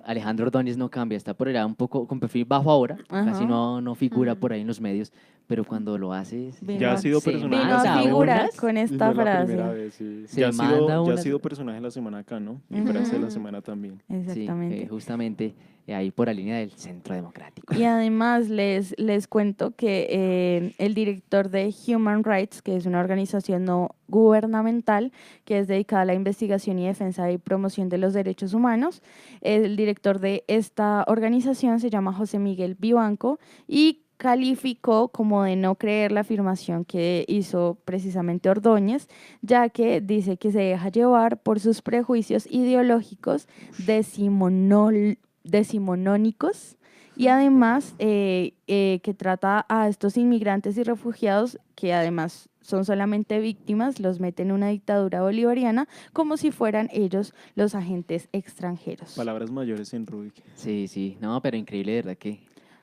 Alejandro Ordóñez no cambia, está por allá un poco con perfil bajo ahora, Ajá. casi no figura por ahí en los medios, pero cuando lo hace Ya ha sido personaje. Vino a figurar unas, con Y esta no es la frase. primera vez, sí. Se Ya ha manda unas- sido personaje de la semana acá, ¿no? Y Ujú. frase de la semana también. Exactamente. Sí, justamente ahí por la línea del Centro Democrático. Y además les cuento que el director de Human Rights, que es una organización no gubernamental que es dedicada a la investigación y defensa y promoción de los derechos humanos, el director de esta organización se llama José Miguel Vivanco y calificó como de no creer la afirmación que hizo precisamente Ordóñez, ya que dice que se deja llevar por sus prejuicios ideológicos decimonónicos y además que trata a estos inmigrantes y refugiados que además son solamente víctimas, los mete en una dictadura bolivariana como si fueran ellos los agentes extranjeros. Palabras mayores en Rubik. Sí, no, pero increíble, de verdad, que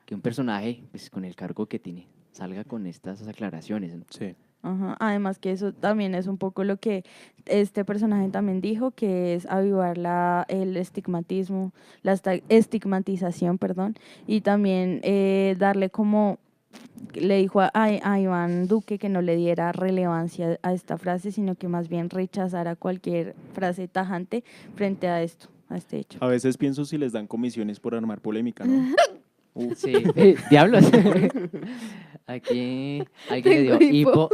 un personaje, pues con el cargo que tiene, salga con estas aclaraciones, ¿no? Sí. Ajá. Además que eso también es un poco lo que este personaje también dijo, que es avivar el estigmatismo, estigmatización, y también darle como, le dijo a Iván Duque que no le diera relevancia a esta frase, sino que más bien rechazara cualquier frase tajante frente a este hecho. A veces pienso si les dan comisiones por armar polémica, ¿no? Sí, diablos. Aquí alguien le dio hipo.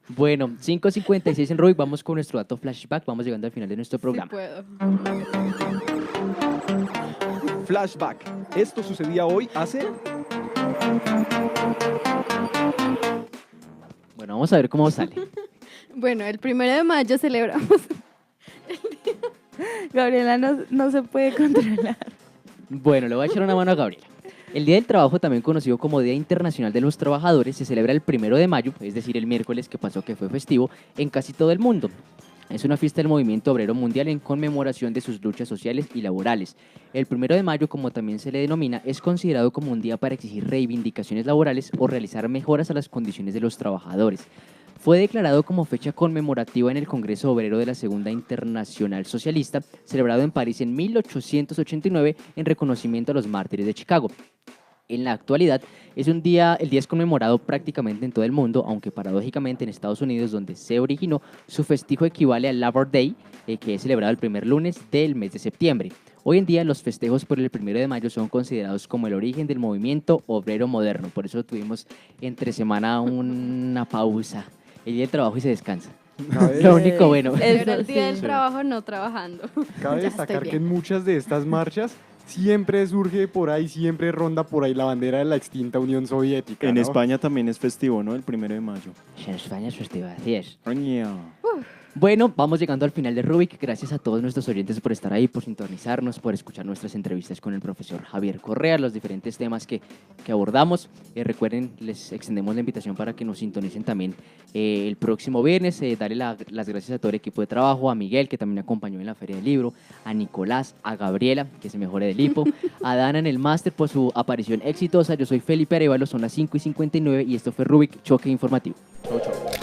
Bueno, 5:56 en Rubik, vamos con nuestro dato flashback, vamos llegando al final de nuestro programa. puedo. Flashback. Esto sucedía hoy hace... Bueno, vamos a ver cómo sale. Bueno, el 1 de mayo celebramos. Gabriela no se puede controlar. Bueno, le voy a echar una mano a Gabriela. El Día del Trabajo, también conocido como Día Internacional de los Trabajadores, se celebra el 1 de mayo, es decir, el miércoles que pasó que fue festivo, en casi todo el mundo. Es una fiesta del movimiento obrero mundial en conmemoración de sus luchas sociales y laborales. El 1 de mayo, como también se le denomina, es considerado como un día para exigir reivindicaciones laborales o realizar mejoras a las condiciones de los trabajadores. Fue declarado como fecha conmemorativa en el Congreso Obrero de la Segunda Internacional Socialista, celebrado en París en 1889 en reconocimiento a los mártires de Chicago. En la actualidad, el día es conmemorado prácticamente en todo el mundo, aunque paradójicamente en Estados Unidos, donde se originó, su festejo equivale al Labor Day, que es celebrado el primer lunes del mes de septiembre. Hoy en día, los festejos por el 1 de mayo son considerados como el origen del movimiento obrero moderno. Por eso tuvimos entre semana una pausa. El día del trabajo y se descansa. Lo único bueno. Pero el día del trabajo no trabajando. Cabe destacar que en muchas de estas marchas siempre surge por ahí, siempre ronda por ahí la bandera de la extinta Unión Soviética. En ¿no? España también es festivo, ¿no? El 1 de mayo. En España es festivo, así es. Oña. Bueno, vamos llegando al final de Rubik. Gracias a todos nuestros oyentes por estar ahí, por sintonizarnos, por escuchar nuestras entrevistas con el profesor Javier Correa, los diferentes temas que abordamos. Recuerden, les extendemos la invitación para que nos sintonicen también el próximo viernes. Darle las gracias a todo el equipo de trabajo, a Miguel, que también me acompañó en la Feria del Libro, a Nicolás, a Gabriela, que se mejore del hipo, a Dana en el máster por su aparición exitosa. Yo soy Felipe Arevalo, son las 5:59 y esto fue Rubik, Choque Informativo. Chau, chau.